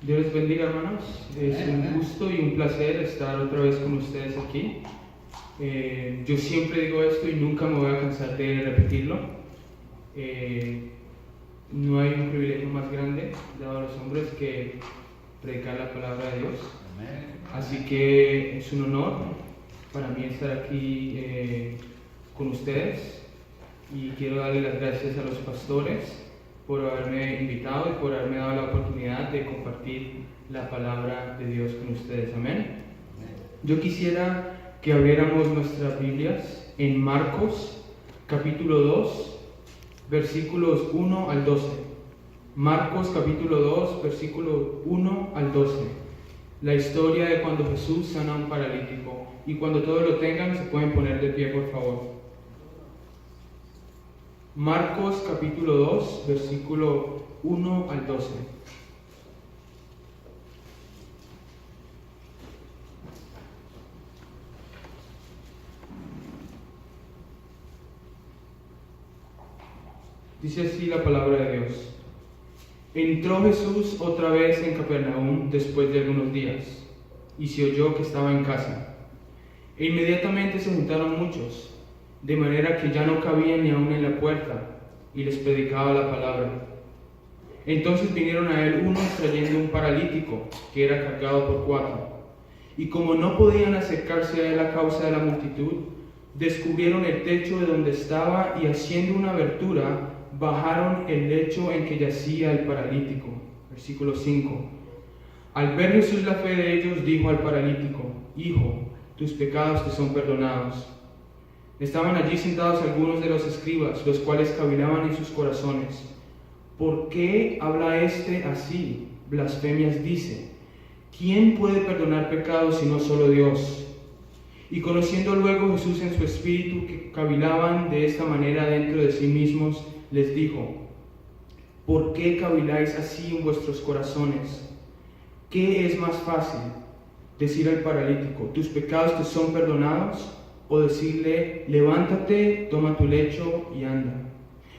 Dios les bendiga, hermanos. Es un gusto y un placer estar otra vez con ustedes aquí. Yo siempre digo esto y nunca me voy a cansar de repetirlo. No hay un privilegio más grande dado a los hombres que predicar la palabra de Dios. Así que es un honor para mí estar aquí con ustedes y quiero darle las gracias a los pastores por haberme invitado y por haberme dado la oportunidad de compartir la palabra de Dios con ustedes. Amén. Yo quisiera que abriéramos nuestras Biblias en Marcos capítulo 2, versículos 1 al 12. Marcos capítulo 2, versículo 1 al 12. La historia de cuando Jesús sana a un paralítico. Y cuando todos lo tengan, se pueden poner de pie, por favor. Marcos capítulo 2, versículo 1 al 12. Dice así la palabra de Dios. Entró Jesús otra vez en Capernaum después de algunos días, y se oyó que estaba en casa. E inmediatamente se juntaron muchos, de manera que ya no cabían ni aun en la puerta, y les predicaba la palabra. Entonces vinieron a él unos trayendo un paralítico, que era cargado por 4. Y como no podían acercarse a él a causa de la multitud, descubrieron el techo de donde estaba, y haciendo una abertura, bajaron el lecho en que yacía el paralítico. Versículo 5. Al ver Jesús la fe de ellos, dijo al paralítico: Hijo, tus pecados te son perdonados. Estaban allí sentados algunos de los escribas, los cuales cavilaban en sus corazones: ¿por qué habla este así? Blasfemias dice. ¿Quién puede perdonar pecados sino solo Dios? Y conociendo luego Jesús en su espíritu que cavilaban de esta manera dentro de sí mismos, les dijo: ¿por qué caviláis así en vuestros corazones? ¿Qué es más fácil? ¿Decir al paralítico: tus pecados te son perdonados? ¿O decirle: levántate, toma tu lecho y anda?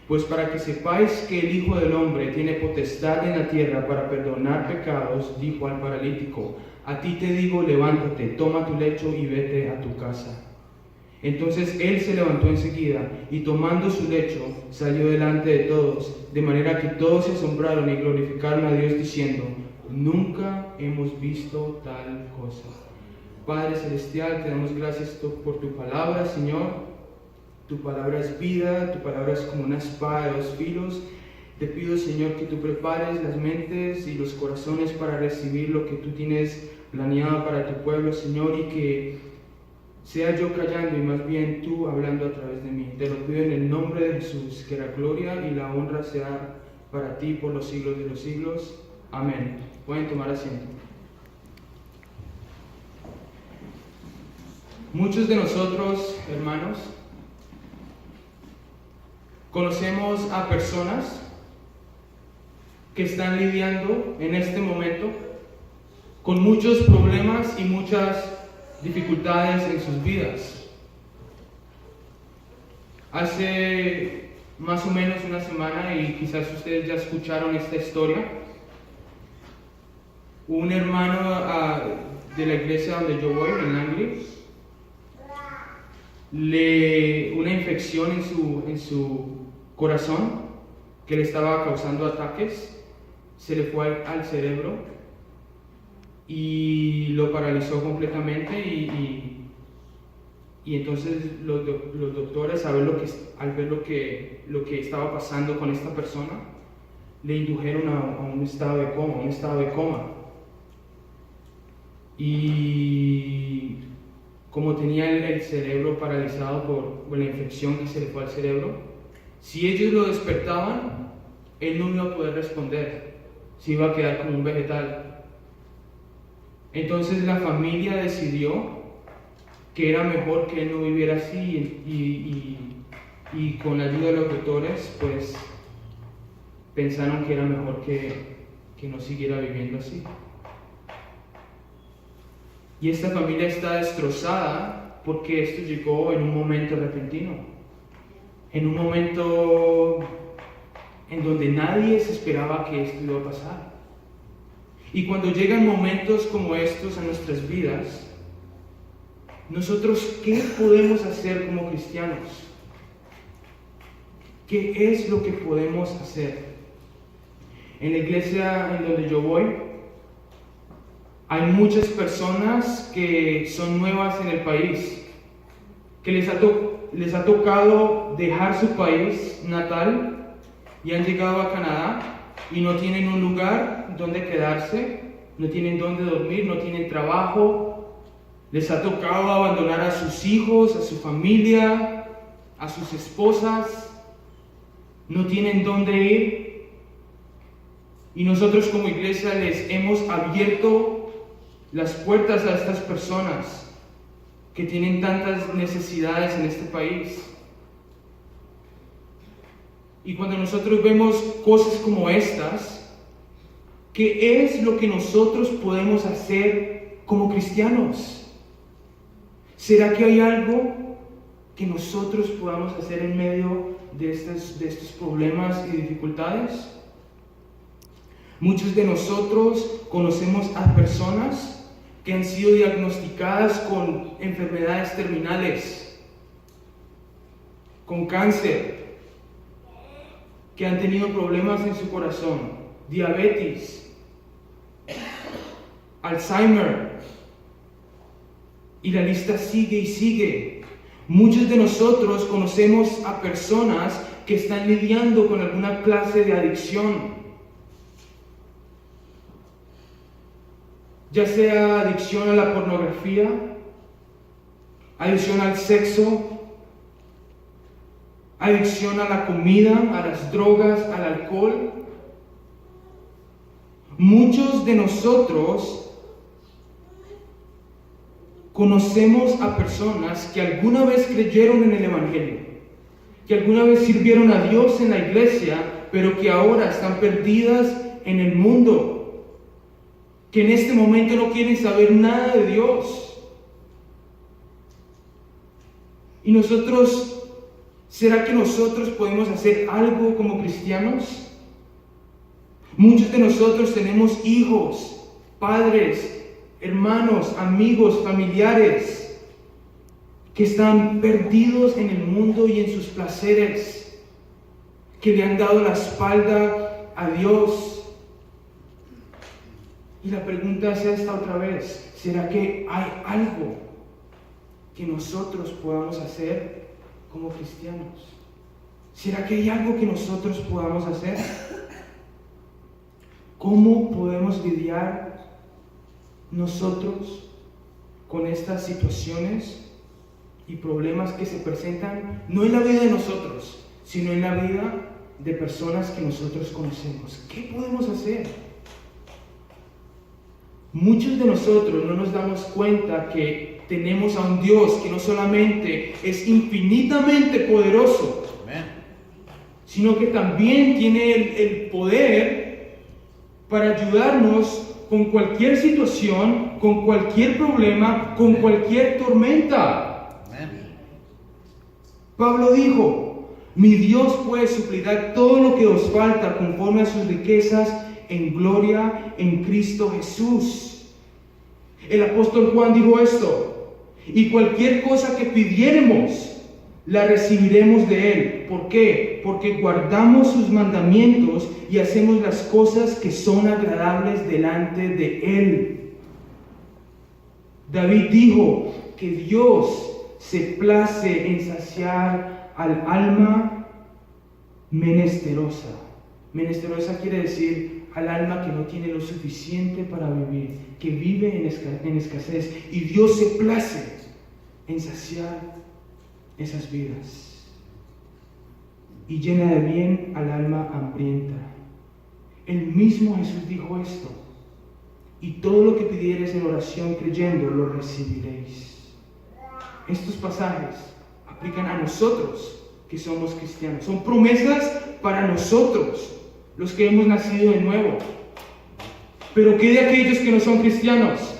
Pues para que sepáis que el Hijo del Hombre tiene potestad en la tierra para perdonar pecados, dijo al paralítico: a ti te digo, levántate, toma tu lecho y vete a tu casa. Entonces él se levantó enseguida y tomando su lecho salió delante de todos, de manera que todos se asombraron y glorificaron a Dios diciendo: nunca hemos visto tal cosa. Padre Celestial, te damos gracias por tu palabra, Señor. Tu palabra es vida, tu palabra es como una espada de 2 filos. Te pido, Señor, que tú prepares las mentes y los corazones para recibir lo que tú tienes planeado para tu pueblo, Señor, y que sea yo callando y más bien tú hablando a través de mí. Te lo pido en el nombre de Jesús, que la gloria y la honra sea para ti por los siglos de los siglos. Amén. Pueden tomar asiento. Muchos de nosotros, hermanos, conocemos a personas que están lidiando en este momento con muchos problemas y muchas dificultades en sus vidas. Hace más o menos una semana, y quizás ustedes ya escucharon esta historia, un hermano de la iglesia donde yo voy, en Langley, una infección en su corazón que le estaba causando ataques, se le fue al cerebro y lo paralizó completamente, y entonces los doctores, al ver lo que estaba pasando con esta persona, le indujeron a un estado de coma. Y como tenía el cerebro paralizado por la infección que se le fue al cerebro, si ellos lo despertaban, él no iba a poder responder, se iba a quedar como un vegetal. Entonces la familia decidió que era mejor que él no viviera así, y con la ayuda de los doctores, pues pensaron que era mejor que no siguiera viviendo así. Y esta familia está destrozada porque esto llegó en un momento repentino, en un momento en donde nadie se esperaba que esto iba a pasar. Y cuando llegan momentos como estos a nuestras vidas, nosotros, ¿qué podemos hacer como cristianos? ¿Qué es lo que podemos hacer? En la iglesia en donde yo voy, hay muchas personas que son nuevas en el país, que les ha tocado dejar su país natal y han llegado a Canadá y no tienen un lugar donde quedarse, no tienen donde dormir, no tienen trabajo, les ha tocado abandonar a sus hijos, a su familia, a sus esposas, no tienen dónde ir. Y nosotros como iglesia les hemos abierto las puertas a estas personas que tienen tantas necesidades en este país. Y cuando nosotros vemos cosas como estas, ¿qué es lo que nosotros podemos hacer como cristianos? ¿Será que hay algo que nosotros podamos hacer en medio de estos problemas y dificultades? Muchos de nosotros conocemos a personas que han sido diagnosticadas con enfermedades terminales, con cáncer, que han tenido problemas en su corazón, diabetes, Alzheimer, y la lista sigue y sigue. Muchos de nosotros conocemos a personas que están lidiando con alguna clase de adicción, ya sea adicción a la pornografía, adicción al sexo, adicción a la comida, a las drogas, al alcohol. Muchos de nosotros conocemos a personas que alguna vez creyeron en el Evangelio, que alguna vez sirvieron a Dios en la iglesia, pero que ahora están perdidas en el mundo, que en este momento no quieren saber nada de Dios. Y nosotros, ¿será que nosotros podemos hacer algo como cristianos? Muchos de nosotros tenemos hijos, padres, hermanos, amigos, familiares que están perdidos en el mundo y en sus placeres, que le han dado la espalda a Dios. Y la pregunta es esta otra vez: ¿será que hay algo que nosotros podamos hacer como cristianos? ¿Será que hay algo que nosotros podamos hacer? ¿Cómo podemos lidiar nosotros con estas situaciones y problemas que se presentan no en la vida de nosotros, sino en la vida de personas que nosotros conocemos? ¿Qué podemos hacer? Muchos de nosotros no nos damos cuenta que tenemos a un Dios que no solamente es infinitamente poderoso, sino que también tiene el poder para ayudarnos con cualquier situación, con cualquier problema, con cualquier tormenta. Pablo dijo: mi Dios puede suplir todo lo que os falta conforme a sus riquezas en gloria en Cristo Jesús. El apóstol Juan dijo esto: y cualquier cosa que pidiéremos, la recibiremos de Él. ¿Por qué? Porque guardamos sus mandamientos y hacemos las cosas que son agradables delante de Él. David dijo que Dios se place en saciar al alma menesterosa. Menesterosa quiere decir al alma que no tiene lo suficiente para vivir, que vive en escasez, y Dios se place en saciar esas vidas y llena de bien al alma hambrienta. El mismo Jesús dijo esto: y todo lo que pidiereis en oración creyendo, lo recibiréis. Estos pasajes aplican a nosotros que somos cristianos, son promesas para nosotros, los que hemos nacido de nuevo. Pero ¿qué de aquellos que no son cristianos?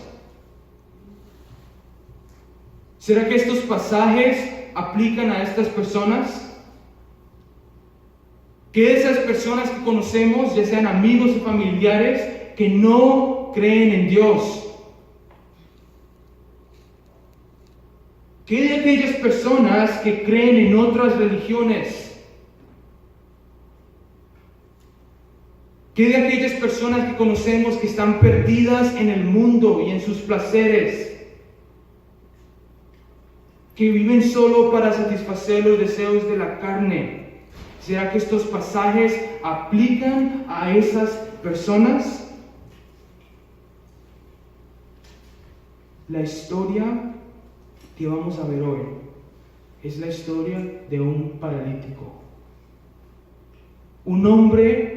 ¿Será que estos pasajes aplican a estas personas? ¿Qué de esas personas que conocemos, ya sean amigos o familiares, que no no creen en Dios? ¿Qué de aquellas personas que creen en otras religiones? ¿Qué de aquellas personas que conocemos que están perdidas en el mundo y en sus placeres? Que viven solo para satisfacer los deseos de la carne. ¿Será que estos pasajes aplican a esas personas? La historia que vamos a ver hoy es la historia de un paralítico. Un hombre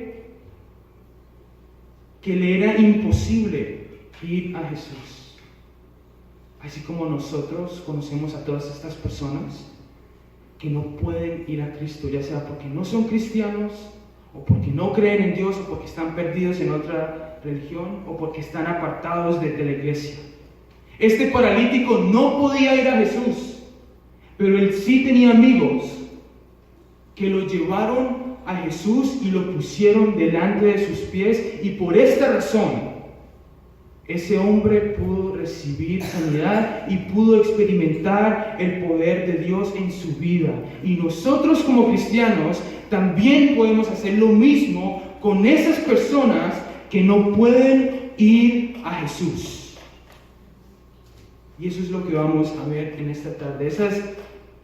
que le era imposible ir a Jesús. Así como nosotros conocemos a todas estas personas que no pueden ir a Cristo, ya sea porque no son cristianos, o porque no creen en Dios, o porque están perdidos en otra religión, o porque están apartados de la iglesia. Este paralítico no podía ir a Jesús, pero él sí tenía amigos que lo llevaron a Jesús y lo pusieron delante de sus pies, y por esta razón ese hombre pudo recibir sanidad y pudo experimentar el poder de Dios en su vida. Y nosotros como cristianos también podemos hacer lo mismo con esas personas que no pueden ir a Jesús. Y eso es lo que vamos a ver en esta tarde. Ese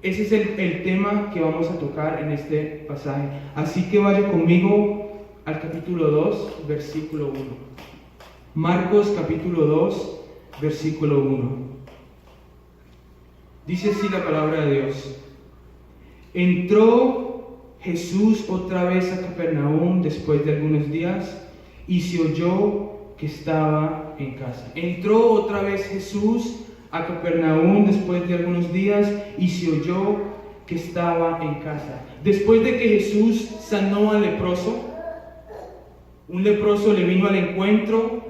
es el tema que vamos a tocar en este pasaje. Así que vaya conmigo al capítulo 2, versículo 1. Marcos capítulo 2, versículo 1. Dice así la palabra de Dios. Entró Jesús otra vez a Capernaum después de algunos días y se oyó que estaba en casa. Entró otra vez Jesús a Capernaum después de algunos días y se oyó que estaba en casa. Después de que Jesús sanó al leproso, un leproso le vino al encuentro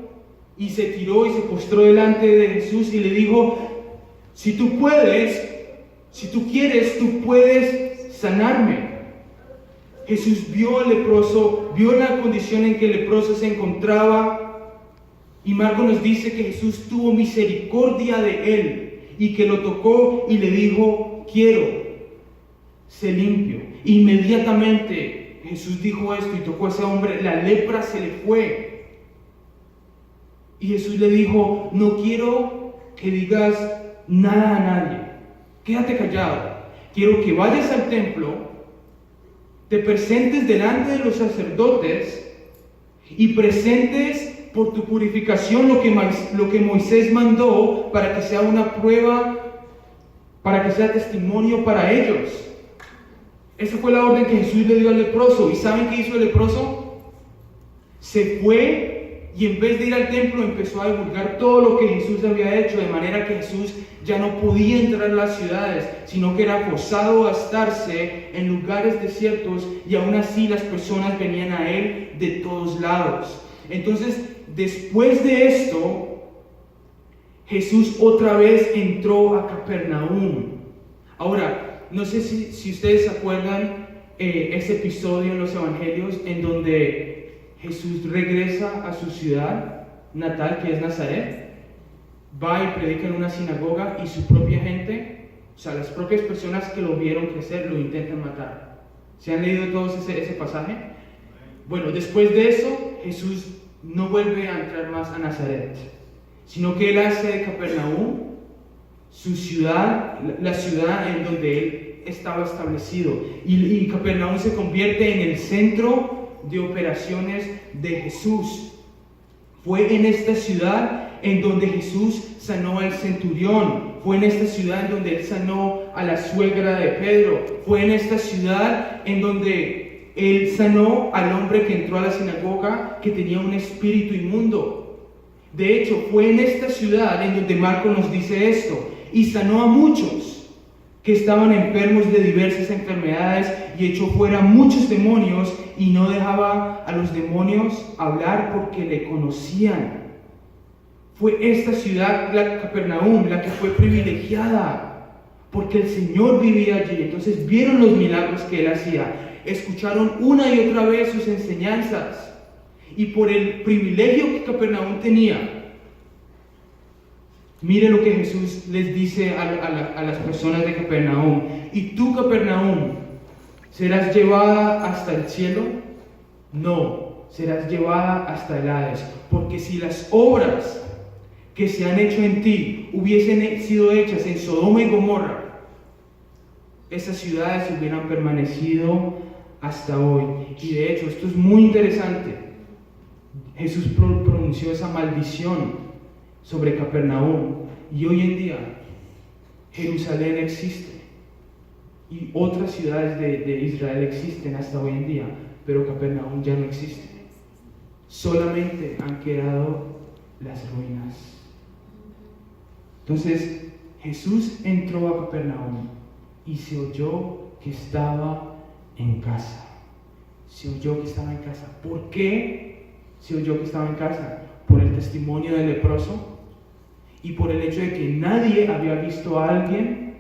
y se tiró y se postró delante de Jesús y le dijo: si tú quieres, tú puedes sanarme. Jesús vio al leproso, vio la condición en que el leproso se encontraba, y Marcos nos dice que Jesús tuvo misericordia de él y que lo tocó y le dijo: quiero, sé limpio. Inmediatamente Jesús dijo esto y tocó a ese hombre, la lepra se le fue. Y Jesús le dijo: no quiero que digas nada a nadie, quédate callado. Quiero que vayas al templo, te presentes delante de los sacerdotes y presentes por tu purificación lo que Moisés mandó, para que sea una prueba, para que sea testimonio para ellos. Esa fue la orden que Jesús le dio al leproso. ¿Y saben qué hizo el leproso? Se fue y en vez de ir al templo empezó a divulgar todo lo que Jesús había hecho, de manera que Jesús ya no podía entrar a las ciudades, sino que era forzado a estarse en lugares desiertos, y aún así las personas venían a él de todos lados. Entonces, después de esto, Jesús otra vez entró a Capernaum. Ahora, no sé si ustedes se acuerdan ese episodio en los evangelios en donde Jesús regresa a su ciudad natal, que es Nazaret, va y predica en una sinagoga y su propia gente, o sea, las propias personas que lo vieron crecer, lo intentan matar. ¿Se han leído todos ese pasaje? Bueno, después de eso, Jesús no vuelve a entrar más a Nazaret, sino que él hace de Capernaum su ciudad, la ciudad en donde él estaba establecido. Y Capernaum se convierte en el centro de operaciones de Jesús. Fue en esta ciudad en donde Jesús sanó al centurión. Fue en esta ciudad en donde él sanó a la suegra de Pedro. Fue en esta ciudad en donde él sanó al hombre que entró a la sinagoga, que tenía un espíritu inmundo. De hecho, fue en esta ciudad en donde Marcos nos dice esto: y sanó a muchos que estaban enfermos de diversas enfermedades, y echó fuera muchos demonios, y no dejaba a los demonios hablar porque le conocían. Fue esta ciudad, la Capernaum, la que fue privilegiada, porque el Señor vivía allí. Entonces vieron los milagros que él hacía, escucharon una y otra vez sus enseñanzas, y por el privilegio que Capernaum tenía, mire lo que Jesús les dice a las personas de Capernaum. ¿Y tú, Capernaum, serás llevada hasta el cielo? No, serás llevada hasta el Hades. Porque si las obras que se han hecho en ti hubiesen sido hechas en Sodoma y Gomorra, esas ciudades hubieran permanecido hasta hoy. Y de hecho, esto es muy interesante. Jesús pronunció esa maldición sobre Capernaum. Y hoy en día, Jerusalén existe. Y otras ciudades de Israel existen hasta hoy en día. Pero Capernaum ya no existe. Solamente han quedado las ruinas. Entonces, Jesús entró a Capernaum y se oyó que estaba en casa. Se oyó que estaba en casa. ¿Por qué se oyó que estaba en casa? Por el testimonio del leproso y por el hecho de que nadie había visto a alguien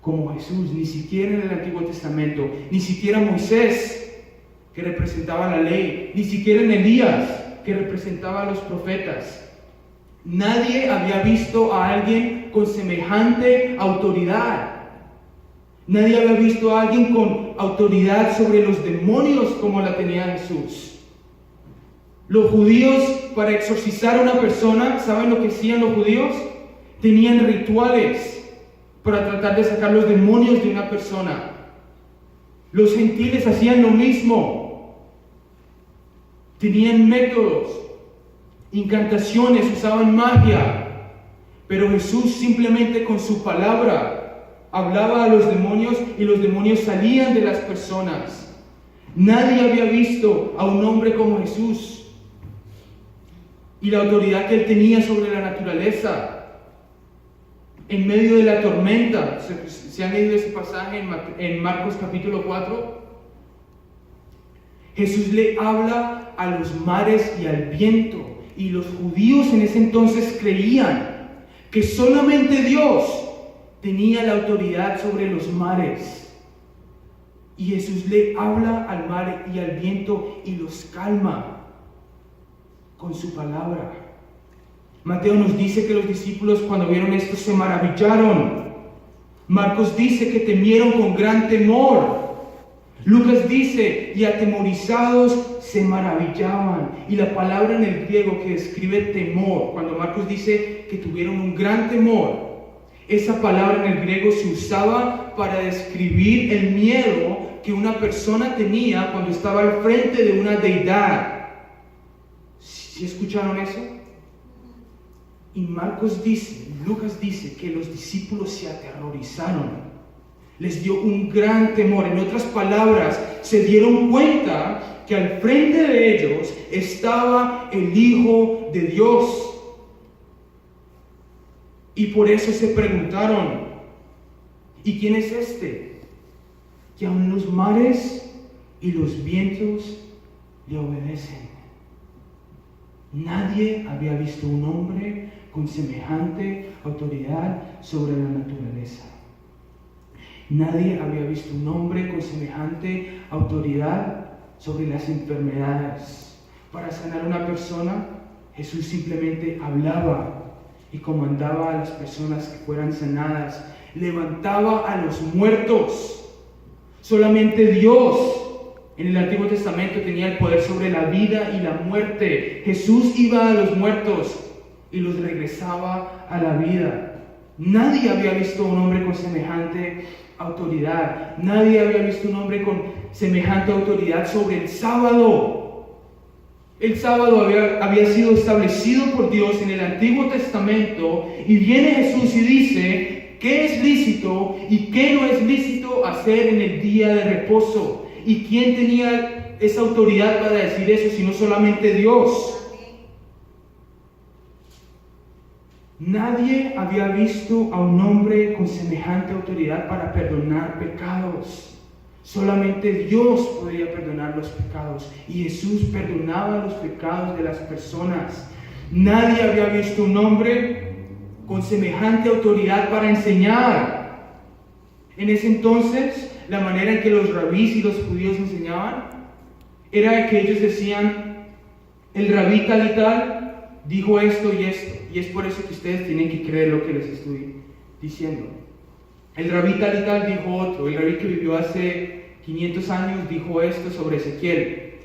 como Jesús, ni siquiera en el Antiguo Testamento, ni siquiera Moisés, que representaba la ley, ni siquiera en Elías, que representaba a los profetas. Nadie había visto a alguien con semejante autoridad. Nadie había visto a alguien con autoridad sobre los demonios como la tenía Jesús. Los judíos, para exorcizar a una persona, ¿saben lo que hacían los judíos? Tenían rituales para tratar de sacar los demonios de una persona. Los gentiles hacían lo mismo. Tenían métodos, incantaciones, usaban magia. Pero Jesús simplemente con su palabra hablaba a los demonios y los demonios salían de las personas. Nadie había visto a un hombre como Jesús y la autoridad que él tenía sobre la naturaleza. En medio de la tormenta, ¿se han leído ese pasaje en Marcos capítulo 4? Jesús le habla a los mares y al viento, y los judíos en ese entonces creían que solamente Dios tenía la autoridad sobre los mares. Y Jesús le habla al mar y al viento y los calma con su palabra. Mateo nos dice que los discípulos cuando vieron esto se maravillaron. Marcos dice que temieron con gran temor. Lucas dice, y atemorizados se maravillaban. Y la palabra en el griego que describe temor, cuando Marcos dice que tuvieron un gran temor, esa palabra en el griego se usaba para describir el miedo que una persona tenía cuando estaba al frente de una deidad. ¿Sí escucharon eso? Y Lucas dice que los discípulos se aterrorizaron. Les dio un gran temor. En otras palabras, se dieron cuenta que al frente de ellos estaba el Hijo de Dios. Y por eso se preguntaron, ¿y quién es este? Que aun los mares y los vientos le obedecen. Nadie había visto un hombre con semejante autoridad sobre la naturaleza. Nadie había visto un hombre con semejante autoridad sobre las enfermedades. Para sanar a una persona, Jesús simplemente hablaba y comandaba a las personas que fueran sanadas. Levantaba a los muertos. Solamente Dios en el Antiguo Testamento tenía el poder sobre la vida y la muerte. Jesús iba a los muertos y los regresaba a la vida. Nadie había visto a un hombre con semejante autoridad. Nadie había visto un hombre con semejante autoridad sobre el sábado. El sábado había sido establecido por Dios en el Antiguo Testamento, y viene Jesús y dice qué es lícito y qué no es lícito hacer en el día de reposo. ¿Y quién tenía esa autoridad para decir eso sino solamente Dios? Nadie había visto a un hombre con semejante autoridad para perdonar pecados. Solamente Dios podía perdonar los pecados, y Jesús perdonaba los pecados de las personas. Nadie había visto un hombre con semejante autoridad para enseñar. En ese entonces, la manera en que los rabís y los judíos enseñaban era que ellos decían: el rabí tal y tal dijo esto y esto, y es por eso que ustedes tienen que creer lo que les estoy diciendo. El rabí tal y tal dijo otro, el rabí que vivió hace 500 años dijo esto sobre Ezequiel.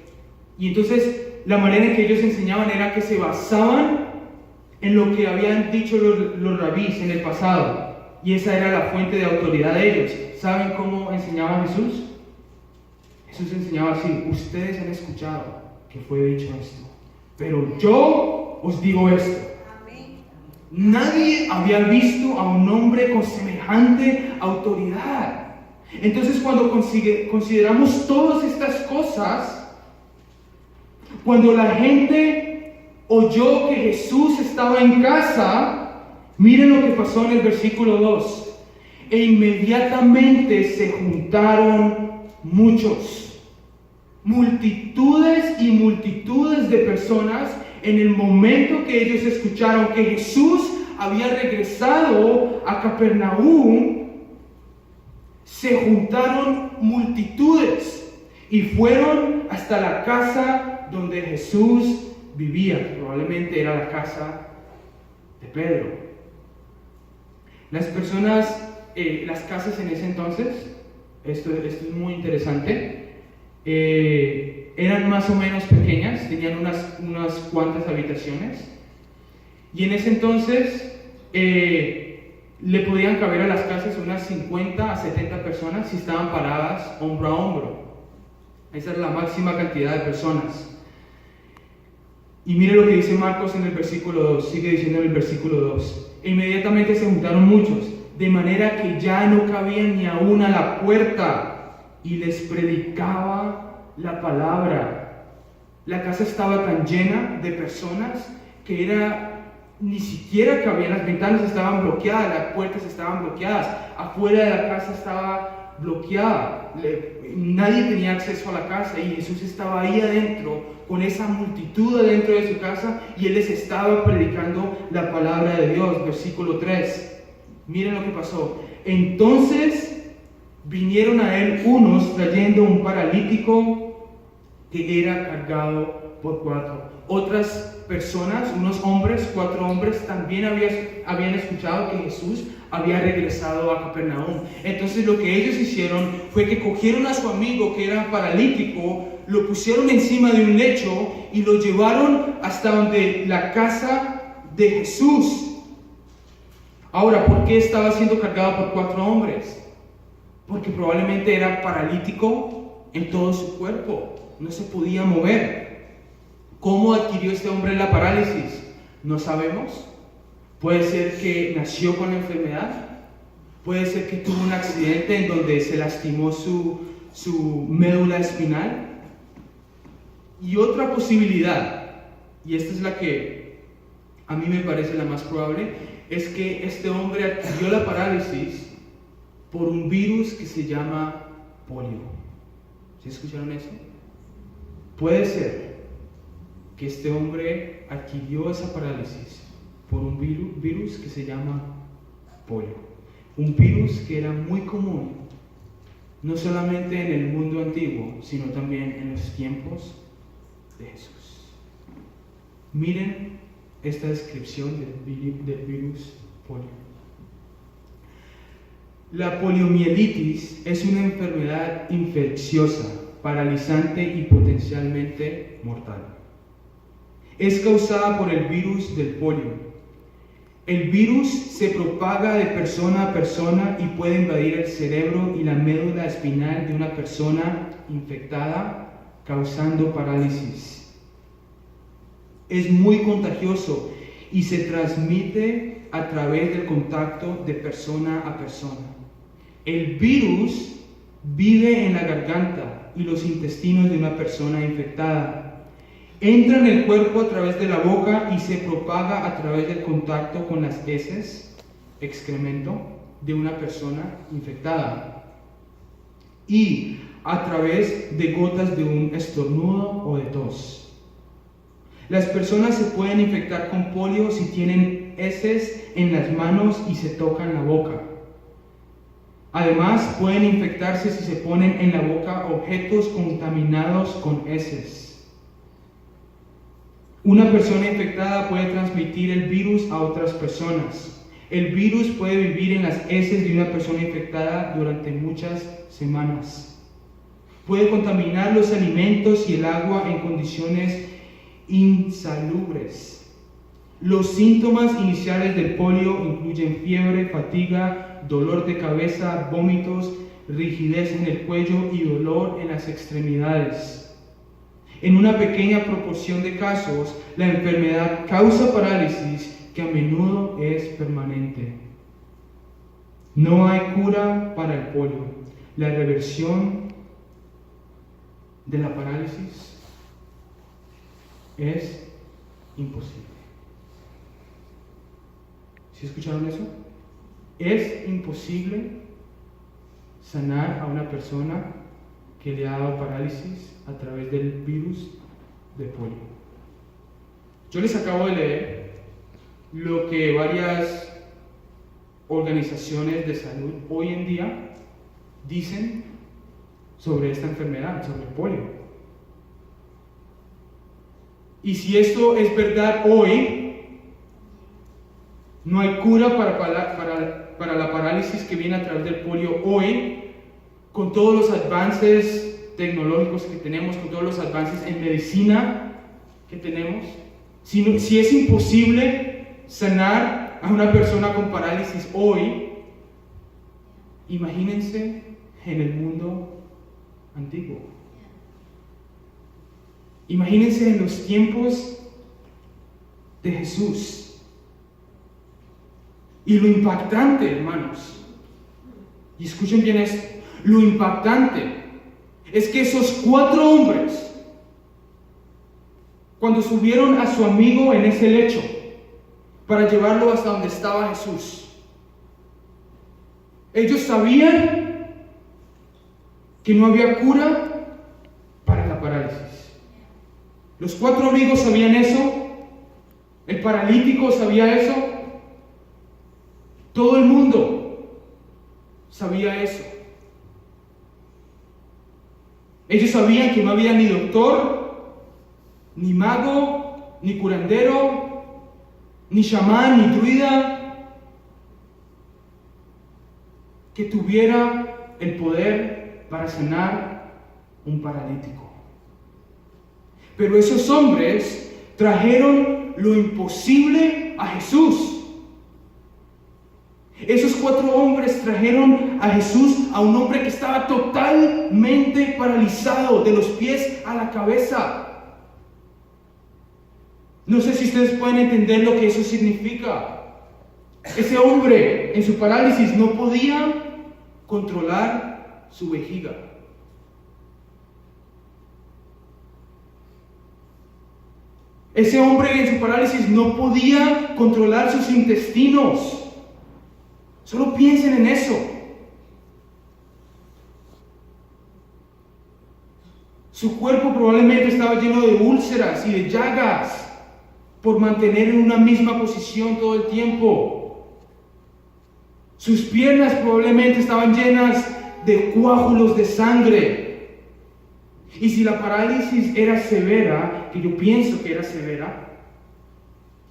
Y entonces la manera en que ellos enseñaban era que se basaban en lo que habían dicho los rabís en el pasado, y esa era la fuente de autoridad de ellos. ¿Saben cómo enseñaba Jesús? Jesús enseñaba así: ustedes han escuchado que fue dicho esto, pero yo os digo esto. Nadie había visto a un hombre con semejante autoridad. Entonces, cuando consideramos todas estas cosas, cuando la gente oyó que Jesús estaba en casa, miren lo que pasó en el versículo 2. E inmediatamente se juntaron muchos, multitudes y multitudes de personas. En el momento que ellos escucharon que Jesús había regresado a Capernaum, se juntaron multitudes y fueron hasta la casa donde Jesús vivía, que probablemente era la casa de Pedro. Las personas, las casas en ese entonces, esto es muy interesante, eran más o menos pequeñas, tenían unas cuantas habitaciones, y en ese entonces le podían caber a las casas unas 50 a 70 personas si estaban paradas hombro a hombro. Esa era la máxima cantidad de personas. Y mire lo que dice Marcos en el versículo 2, sigue diciendo en el versículo 2. E inmediatamente se juntaron muchos, de manera que ya no cabían ni aún a la puerta, y les predicaba la palabra. La casa estaba tan llena de personas que ni siquiera cabían, las ventanas estaban bloqueadas, las puertas estaban bloqueadas, afuera de la casa estaba bloqueada, nadie tenía acceso a la casa, y Jesús estaba ahí adentro con esa multitud adentro de su casa, y Él les estaba predicando la palabra de Dios. Versículo 3, miren lo que pasó. Entonces vinieron a Él unos trayendo un paralítico que era cargado por 4. Otras personas, unos hombres, 4 hombres, también habían escuchado que Jesús había regresado a Capernaum. Entonces lo que ellos hicieron fue que cogieron a su amigo que era paralítico, lo pusieron encima de un lecho y lo llevaron hasta donde la casa de Jesús. Ahora, ¿por qué estaba siendo cargado por 4 hombres? Porque probablemente era paralítico en todo su cuerpo, no se podía mover. ¿Cómo adquirió este hombre la parálisis? No sabemos. Puede ser que nació con la enfermedad, puede ser que tuvo un accidente en donde se lastimó su médula espinal. Y otra posibilidad, y esta es la que a mí me parece la más probable, es que este hombre adquirió la parálisis por un virus que se llama polio. ¿Sí escucharon eso? Puede ser que este hombre adquirió esa parálisis por un virus que se llama polio. Un virus que era muy común, no solamente en el mundo antiguo, sino también en los tiempos de Jesús. Miren esta descripción del virus polio. La poliomielitis es una enfermedad infecciosa, paralizante y potencialmente mortal. Es causada por el virus del polio. El virus se propaga de persona a persona y puede invadir el cerebro y la médula espinal de una persona infectada, causando parálisis. Es muy contagioso y se transmite a través del contacto de persona a persona. El virus vive en la garganta y los intestinos de una persona infectada. Entra en el cuerpo a través de la boca y se propaga a través del contacto con las heces, excremento, de una persona infectada. Y a través de gotas de un estornudo o de tos. Las personas se pueden infectar con polio si tienen heces en las manos y se tocan la boca. Además, pueden infectarse si se ponen en la boca objetos contaminados con heces. Una persona infectada puede transmitir el virus a otras personas. El virus puede vivir en las heces de una persona infectada durante muchas semanas. Puede contaminar los alimentos y el agua en condiciones insalubres. Los síntomas iniciales del polio incluyen fiebre, fatiga, dolor de cabeza, vómitos, rigidez en el cuello y dolor en las extremidades. En una pequeña proporción de casos, la enfermedad causa parálisis que a menudo es permanente. No hay cura para el polio. La reversión de la parálisis es imposible. ¿Sí escucharon eso? Es imposible sanar a una persona que le ha dado parálisis a través del virus de polio. Yo les acabo de leer lo que varias organizaciones de salud hoy en día dicen sobre esta enfermedad, sobre el polio. Y si esto es verdad hoy, no hay cura para la parálisis que viene a través del polio hoy, con todos los avances tecnológicos que tenemos, con todos los avances en medicina que tenemos. Si es imposible sanar a una persona con parálisis hoy, imagínense en el mundo antiguo. Imagínense en los tiempos de Jesús. Y lo impactante, hermanos, y escuchen bien esto, lo impactante es que esos 4 hombres, cuando subieron a su amigo en ese lecho para llevarlo hasta donde estaba Jesús, ellos sabían que no había cura para la parálisis. Los 4 amigos sabían eso, el paralítico sabía eso, todo el mundo sabía eso. Ellos sabían que no había ni doctor, ni mago, ni curandero, ni chamán, ni druida que tuviera el poder para sanar un paralítico. Pero esos hombres trajeron lo imposible a Jesús. Esos 4 hombres trajeron a Jesús a un hombre que estaba totalmente paralizado de los pies a la cabeza. No sé si ustedes pueden entender lo que eso significa. Ese hombre en su parálisis no podía controlar su vejiga. Ese hombre en su parálisis no podía controlar sus intestinos. Solo piensen en eso. Su cuerpo probablemente estaba lleno de úlceras y de llagas por mantener en una misma posición todo el tiempo. Sus piernas probablemente estaban llenas de coágulos de sangre. Y si la parálisis era severa, que yo pienso que era severa,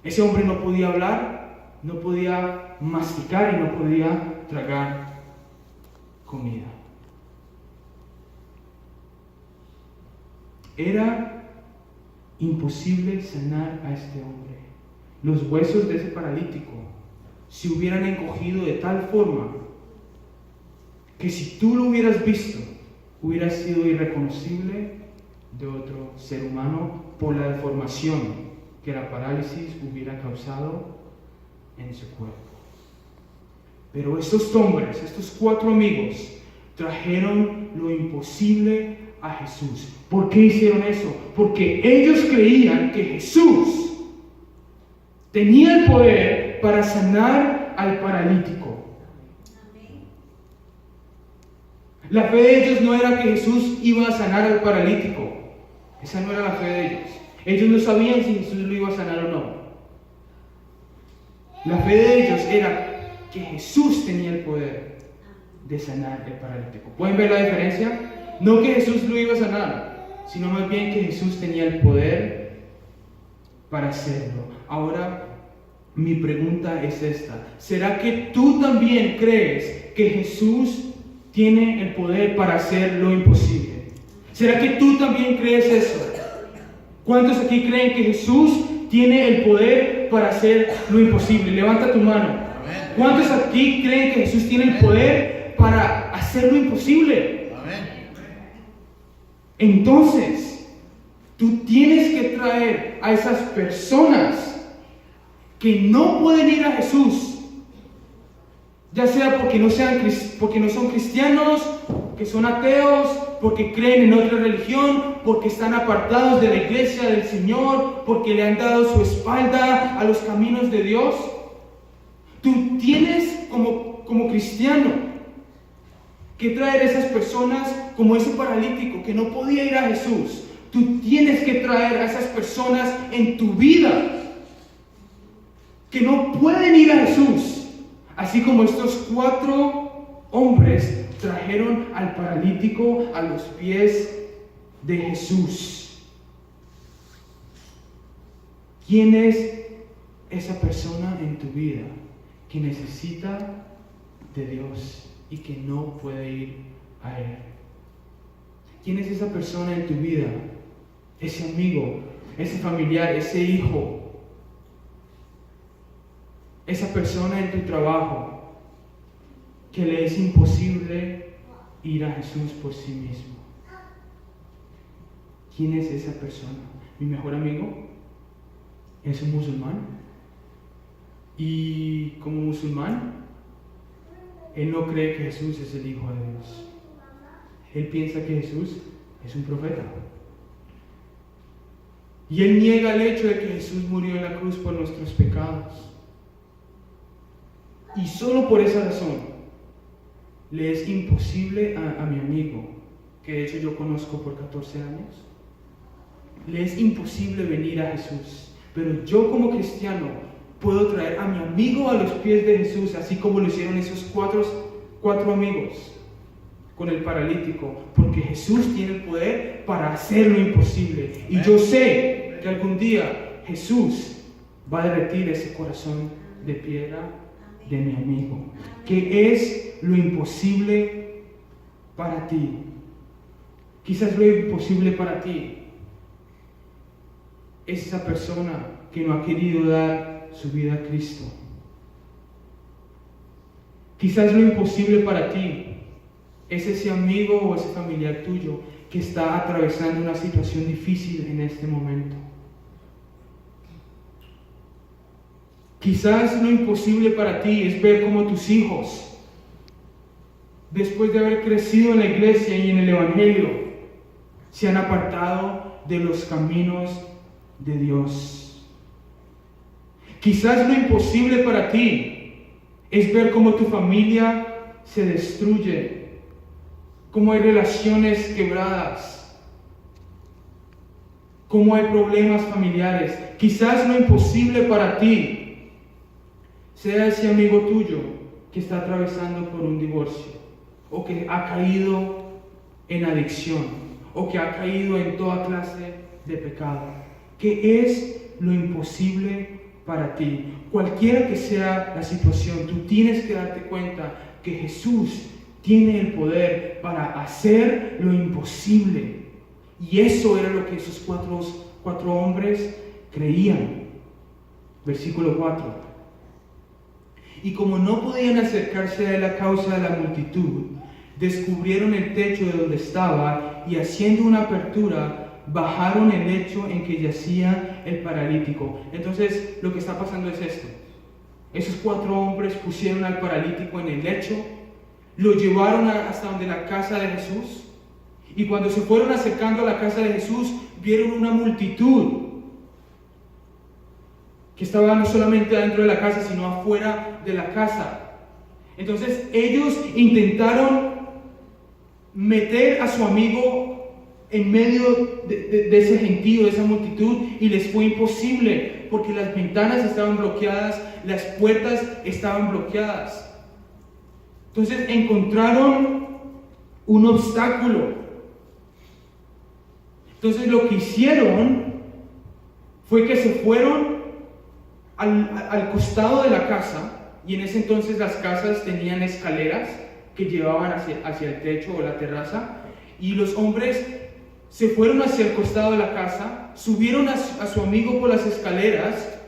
ese hombre no podía hablar, no podía masticar y no podía tragar comida. Era imposible sanar a este hombre. Los huesos de ese paralítico se hubieran encogido de tal forma que si tú lo hubieras visto, hubiera sido irreconocible de otro ser humano por la deformación que la parálisis hubiera causado en su cuerpo. Pero estos hombres, estos 4 amigos, trajeron lo imposible a Jesús. ¿Por qué hicieron eso? Porque ellos creían que Jesús tenía el poder para sanar al paralítico. La fe de ellos no era que Jesús iba a sanar al paralítico. Esa no era la fe de ellos. Ellos no sabían si Jesús lo iba a sanar o no. La fe de ellos era que Jesús tenía el poder de sanar el paralítico. ¿Pueden ver la diferencia? No que Jesús lo iba a sanar, sino más bien que Jesús tenía el poder para hacerlo. Ahora, mi pregunta es esta: ¿será que tú también crees que Jesús tiene el poder para hacer lo imposible? ¿Será que tú también crees eso? ¿Cuántos aquí creen que Jesús tiene el poder para hacer lo imposible? Levanta tu mano. ¿Cuántos aquí creen que Jesús tiene el poder para hacer lo imposible? Entonces, tú tienes que traer a esas personas que no pueden ir a Jesús, ya sea porque no son cristianos, que son ateos, porque creen en otra religión, porque están apartados de la iglesia del Señor, porque le han dado su espalda a los caminos de Dios. Tú tienes como cristiano que traer a esas personas, como ese paralítico que no podía ir a Jesús. Tú tienes que traer a esas personas en tu vida que no pueden ir a Jesús, así como estos 4 hombres trajeron al paralítico a los pies de Jesús. ¿Quién es esa persona en tu vida que necesita de Dios y que no puede ir a Él? ¿Quién es esa persona en tu vida? Ese amigo, ese familiar, ese hijo, esa persona en tu trabajo que le es imposible ir a Jesús por sí mismo. ¿Quién es esa persona? Mi mejor amigo es un musulmán, y como musulmán él no cree que Jesús es el Hijo de Dios. Él piensa que Jesús es un profeta, y él niega el hecho de que Jesús murió en la cruz por nuestros pecados. Y solo por esa razón le es imposible a mi amigo, que de hecho yo conozco por 14 años, le es imposible venir a Jesús. Pero yo como cristiano puedo traer a mi amigo a los pies de Jesús, así como lo hicieron esos cuatro amigos con el paralítico, porque Jesús tiene el poder para hacer lo imposible. Y yo sé que algún día Jesús va a derretir ese corazón de piedra de mi amigo. ¿Qué es lo imposible para ti? Quizás lo imposible para ti es esa persona que no ha querido dar su vida a Cristo. Quizás lo imposible para ti es ese amigo o ese familiar tuyo que está atravesando una situación difícil en este momento. Quizás lo imposible para ti es ver cómo tus hijos, después de haber crecido en la iglesia y en el Evangelio, se han apartado de los caminos de Dios. Quizás lo imposible para ti es ver cómo tu familia se destruye, cómo hay relaciones quebradas, cómo hay problemas familiares. Quizás lo imposible para ti sea ese amigo tuyo que está atravesando por un divorcio, o que ha caído en adicción, o que ha caído en toda clase de pecado. ¿Qué es lo imposible para ti? Cualquiera que sea la situación, tú tienes que darte cuenta que Jesús tiene el poder para hacer lo imposible. Y eso era lo que esos cuatro hombres creían. Versículo 4. Y como no podían acercarse a la causa de la multitud, descubrieron el techo de donde estaba, y haciendo una apertura, bajaron el lecho en que yacía el paralítico. Entonces, lo que está pasando es esto. Esos 4 hombres pusieron al paralítico en el lecho, lo llevaron hasta donde la casa de Jesús, y cuando se fueron acercando a la casa de Jesús, vieron una multitud que estaba no solamente dentro de la casa, sino afuera de la casa. Entonces ellos intentaron meter a su amigo en medio de ese gentío, de esa multitud, y les fue imposible, porque las ventanas estaban bloqueadas, las puertas estaban bloqueadas. Entonces encontraron un obstáculo. Entonces lo que hicieron fue que se fueron al costado de la casa, y en ese entonces las casas tenían escaleras que llevaban hacia el techo o la terraza, y los hombres se fueron hacia el costado de la casa, subieron a su amigo por las escaleras,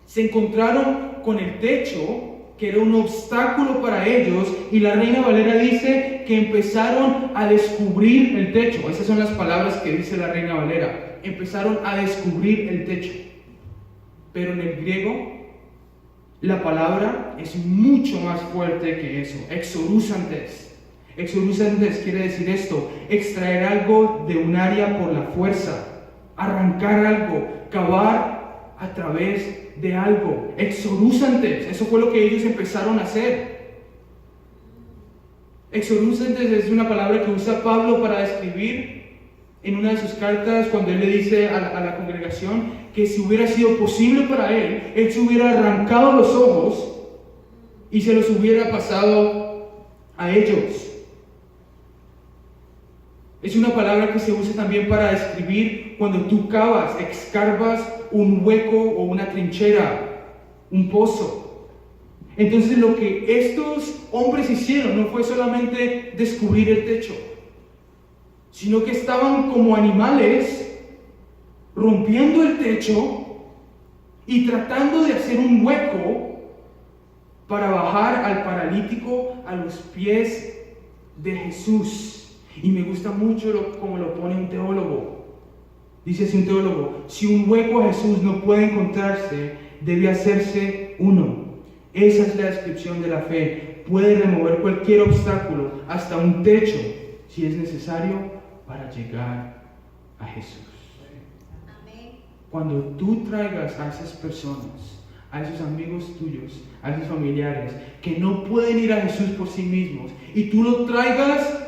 se encontraron con el techo, que era un obstáculo para ellos, y la Reina Valera dice que empezaron a descubrir el techo. Esas son las palabras que dice la Reina Valera. Empezaron a descubrir el techo. Pero en el griego, la palabra es mucho más fuerte que eso. Exorusantes. Exorusantes quiere decir esto: extraer algo de un área por la fuerza, arrancar algo, cavar a través de algo. Exorusantes, eso fue lo que ellos empezaron a hacer. Exorusantes es una palabra que usa Pablo para describir en una de sus cartas, cuando él le dice a la congregación que si hubiera sido posible para él se hubiera arrancado los ojos y se los hubiera pasado a ellos. Es una palabra que se usa también para describir cuando tú cavas, excavas un hueco o una trinchera, un pozo. Entonces lo que estos hombres hicieron no fue solamente descubrir el techo, sino que estaban como animales rompiendo el techo y tratando de hacer un hueco para bajar al paralítico a los pies de Jesús. Y me gusta mucho como lo pone un teólogo. Dice así un teólogo: si un hueco a Jesús no puede encontrarse, debe hacerse uno. Esa es la descripción de la fe. Puede remover cualquier obstáculo, hasta un techo, si es necesario, para llegar a Jesús. Amén. Cuando tú traigas a esas personas, a esos amigos tuyos, a esos familiares que no pueden ir a Jesús por sí mismos, y tú traigas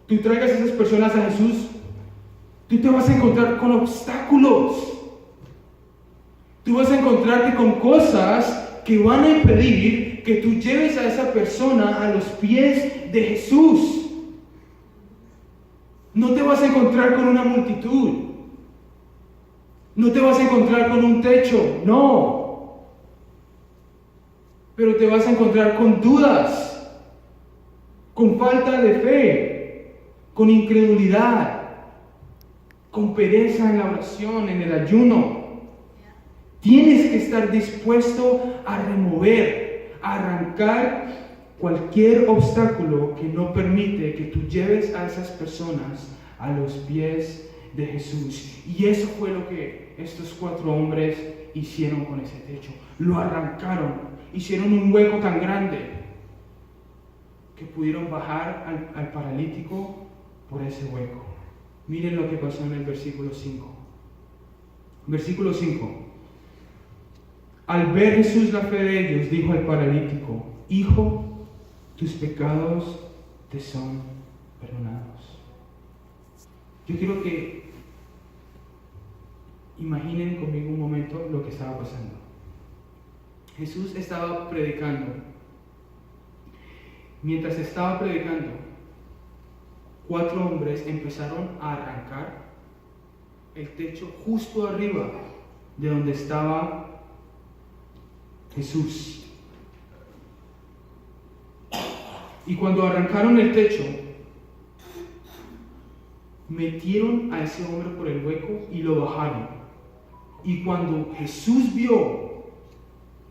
a esas personas a Jesús, tú te vas a encontrar con obstáculos. Tú vas a encontrarte con cosas que van a impedir que tú lleves a esa persona a los pies de Jesús. No te vas a encontrar con una multitud. No te vas a encontrar con un techo, no. Pero te vas a encontrar con dudas, con falta de fe, con incredulidad, con pereza en la oración, en el ayuno. Tienes que estar dispuesto a remover, a arrancar cualquier obstáculo que no permite que tú lleves a esas personas a los pies de Jesús. Y eso fue lo que estos 4 hombres hicieron con ese techo. Lo arrancaron, hicieron un hueco tan grande que pudieron bajar al paralítico por ese hueco. Miren lo que pasó en el versículo 5. Versículo 5. Al ver Jesús la fe de ellos, dijo al paralítico: Hijo, tus pecados te son perdonados. Yo quiero que imaginen conmigo un momento lo que estaba pasando. Jesús estaba predicando. Mientras estaba predicando, 4 hombres empezaron a arrancar el techo justo arriba de donde estaba Jesús. Y cuando arrancaron el techo, metieron a ese hombre por el hueco y lo bajaron. Y cuando Jesús vio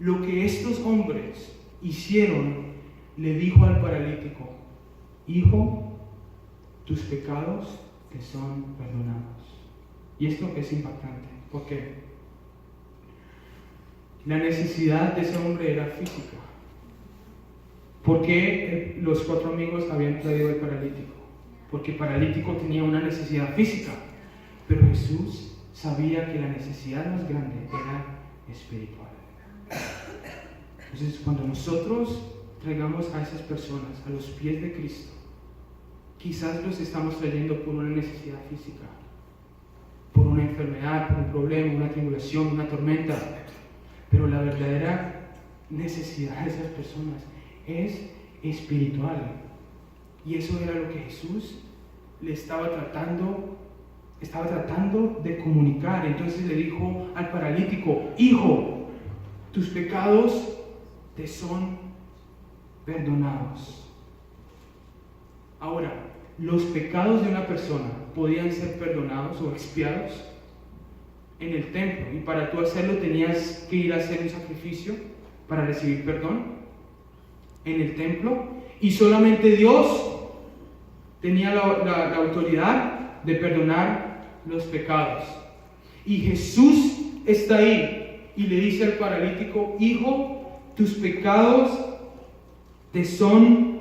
lo que estos hombres hicieron, le dijo al paralítico: Hijo, tus pecados te son perdonados. Y esto es impactante, porque la necesidad de ese hombre era física. ¿Por qué los 4 amigos habían traído al paralítico? Porque el paralítico tenía una necesidad física, pero Jesús sabía que la necesidad más grande era espiritual. Entonces, cuando nosotros traigamos a esas personas a los pies de Cristo, quizás los estamos trayendo por una necesidad física, por una enfermedad, por un problema, una tribulación, una tormenta, pero la verdadera necesidad de esas personas es espiritual. Y eso era lo que Jesús le estaba tratando estaba tratando de comunicar. Entonces le dijo al paralítico: hijo, tus pecados te son perdonados. Ahora, los pecados de una persona podían ser perdonados o expiados en el templo, y para tú hacerlo tenías que ir a hacer un sacrificio para recibir perdón en el templo, y solamente Dios tenía la autoridad de perdonar los pecados. Y Jesús está ahí y le dice al paralítico: hijo, tus pecados te son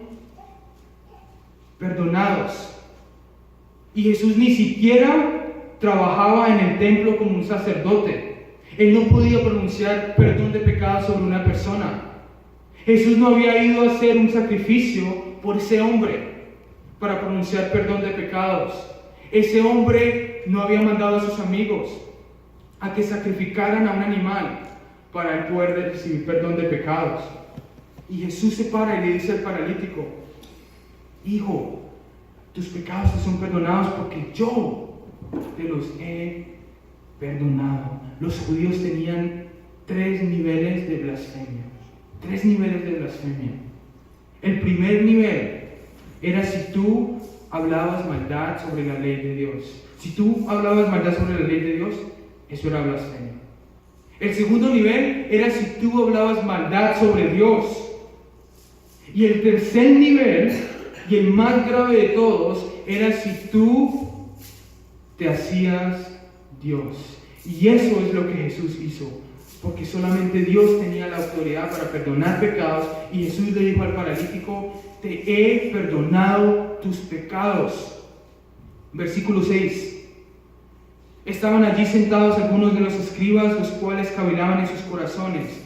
perdonados. Y Jesús ni siquiera trabajaba en el templo como un sacerdote. Él no podía pronunciar perdón de pecados sobre una persona. Jesús no había ido a hacer un sacrificio por ese hombre para pronunciar perdón de pecados. Ese hombre no había mandado a sus amigos a que sacrificaran a un animal para él poder recibir perdón de pecados. Y Jesús se para y le dice al paralítico: hijo, tus pecados te son perdonados porque yo te los he perdonado. Los judíos tenían 3 niveles de blasfemia. 3 niveles de blasfemia. El primer nivel era si tú hablabas maldad sobre la ley de Dios. Si tú hablabas maldad sobre la ley de Dios, eso era blasfemia. El segundo nivel era si tú hablabas maldad sobre Dios. Y el tercer nivel, y el más grave de todos, era si tú te hacías Dios. Y eso es lo que Jesús hizo, porque solamente Dios tenía la autoridad para perdonar pecados. Y Jesús le dijo al paralítico: te he perdonado tus pecados. Versículo 6. Estaban allí sentados algunos de los escribas, los cuales cavilaban en sus corazones: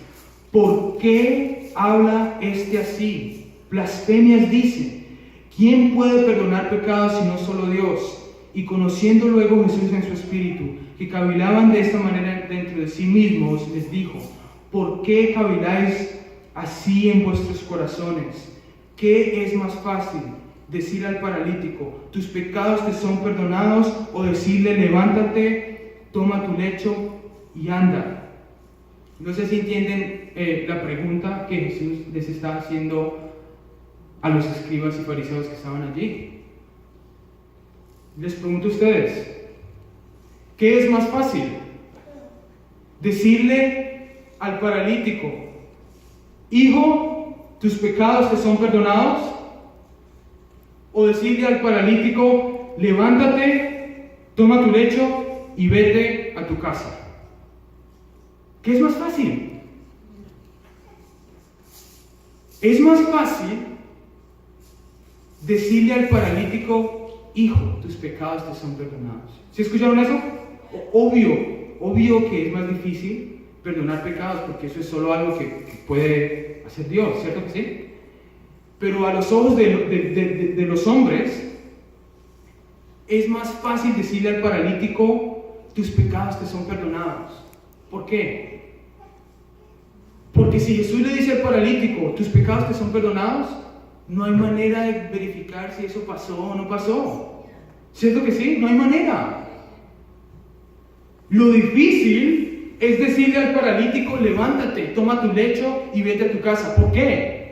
¿por qué habla este así? Blasfemias dice. ¿Quién puede perdonar pecados sino solo Dios? Y conociendo luego Jesús en su espíritu, que cavilaban de esta manera dentro de sí mismos, les dijo: ¿por qué caviláis así en vuestros corazones? ¿Qué es más fácil? Decir al paralítico: tus pecados te son perdonados, o decirle: levántate, toma tu lecho y anda. No sé si entienden la pregunta que Jesús les está haciendo a los escribas y fariseos que estaban allí. Les pregunto a ustedes: ¿qué es más fácil? ¿Decirle al paralítico: hijo, tus pecados te son perdonados? ¿O decirle al paralítico: levántate, toma tu lecho y vete a tu casa? ¿Qué es más fácil? Es más fácil decirle al paralítico: hijo, tus pecados te son perdonados. ¿Sí escucharon eso? Obvio que es más difícil perdonar pecados, porque eso es solo algo que puede hacer Dios, ¿cierto que sí? Pero a los ojos de los hombres es más fácil decirle al paralítico: tus pecados te son perdonados. ¿Por qué? Porque si Jesús le dice al paralítico: tus pecados te son perdonados, no hay manera de verificar si eso pasó o no pasó. ¿Cierto que sí? No hay manera. Lo difícil es decirle al paralítico: levántate, toma tu lecho y vete a tu casa. ¿Por qué?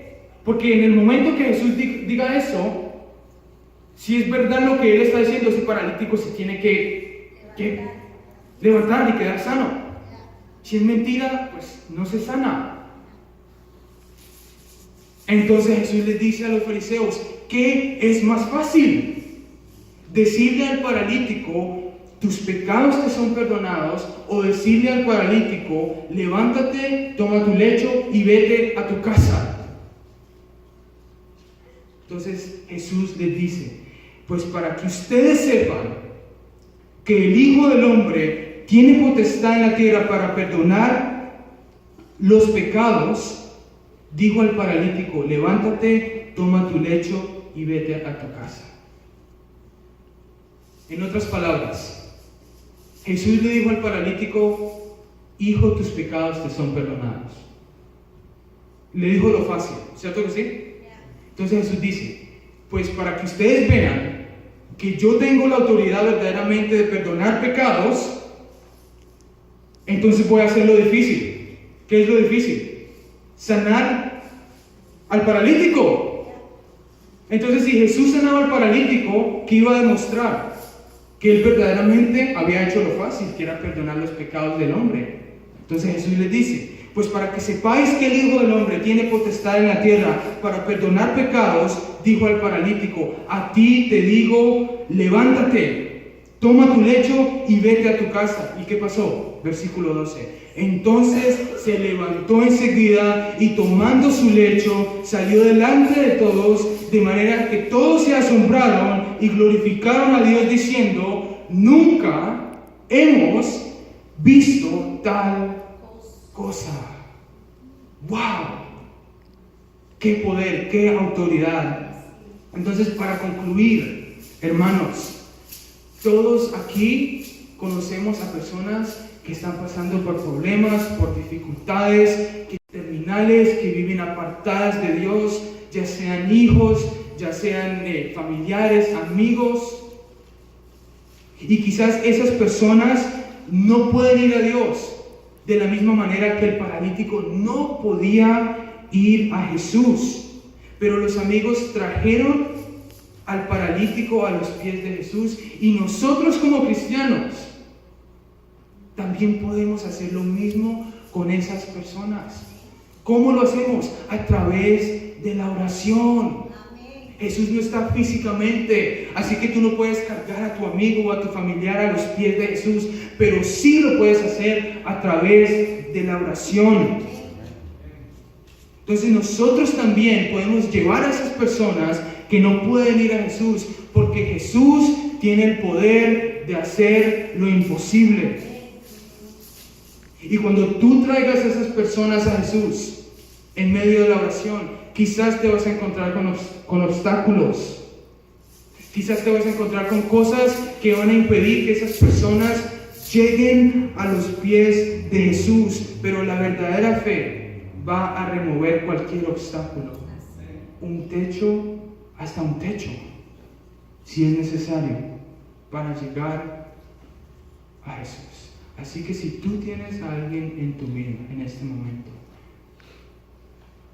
Porque en el momento que Jesús diga eso, si es verdad lo que Él está diciendo, ese paralítico se tiene que levantar y quedar sano. Si es mentira, pues no se sana. Entonces Jesús les dice a los fariseos: ¿qué es más fácil? ¿Decirle al paralítico: tus pecados te son perdonados? ¿O decirle al paralítico: levántate, toma tu lecho y vete a tu casa? Entonces Jesús les dice: pues para que ustedes sepan que el Hijo del Hombre tiene potestad en la tierra para perdonar los pecados, dijo al paralítico: levántate, toma tu lecho y vete a tu casa. En otras palabras, Jesús le dijo al paralítico: hijo, tus pecados te son perdonados. Le dijo lo fácil, ¿cierto que sí? Entonces Jesús dice: pues para que ustedes vean que yo tengo la autoridad verdaderamente de perdonar pecados, entonces voy a hacer lo difícil. ¿Qué es lo difícil? Sanar al paralítico. Entonces, si Jesús sanaba al paralítico, ¿qué iba a demostrar? Que él verdaderamente había hecho lo fácil, que era perdonar los pecados del hombre. Entonces Jesús les dice: pues para que sepáis que el Hijo del Hombre tiene potestad en la tierra para perdonar pecados, dijo al paralítico: a ti te digo, levántate, toma tu lecho y vete a tu casa. ¿Y qué pasó? Versículo 12. Entonces se levantó enseguida y tomando su lecho salió delante de todos, de manera que todos se asombraron y glorificaron a Dios diciendo: nunca hemos visto tal cosa. ¡Wow! ¡Qué poder! ¡Qué autoridad! Entonces, para concluir, hermanos, todos aquí conocemos a personas que están pasando por problemas, por dificultades terminales, que viven apartadas de Dios, ya sean hijos, ya sean familiares, amigos. Y quizás esas personas no pueden ir a Dios de la misma manera que el paralítico no podía ir a Jesús. Pero los amigos trajeron al paralítico a los pies de Jesús, y nosotros como cristianos también podemos hacer lo mismo con esas personas. ¿Cómo lo hacemos? A través de la oración. Jesús no está físicamente, así que tú no puedes cargar a tu amigo o a tu familiar a los pies de Jesús, pero sí lo puedes hacer a través de la oración. Entonces nosotros también podemos llevar a esas personas que no pueden ir a Jesús, porque Jesús tiene el poder de hacer lo imposible. Y cuando tú traigas a esas personas a Jesús en medio de la oración, quizás te vas a encontrar con obstáculos. Quizás te vas a encontrar con cosas que van a impedir que esas personas lleguen a los pies de Jesús. Pero la verdadera fe va a remover cualquier obstáculo. Un techo, hasta un techo, si es necesario, para llegar a Jesús. Así que si tú tienes a alguien en tu vida en este momento,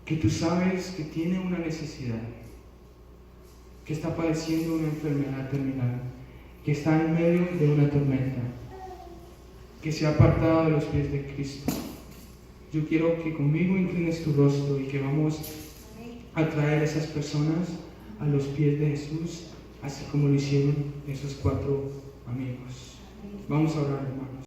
que tú sabes que tiene una necesidad, que está padeciendo una enfermedad terminal, que está en medio de una tormenta, que se ha apartado de los pies de Cristo, yo quiero que conmigo inclines tu rostro y que vamos a traer a esas personas a los pies de Jesús, así como lo hicieron esos 4 amigos. Vamos a orar, hermanos.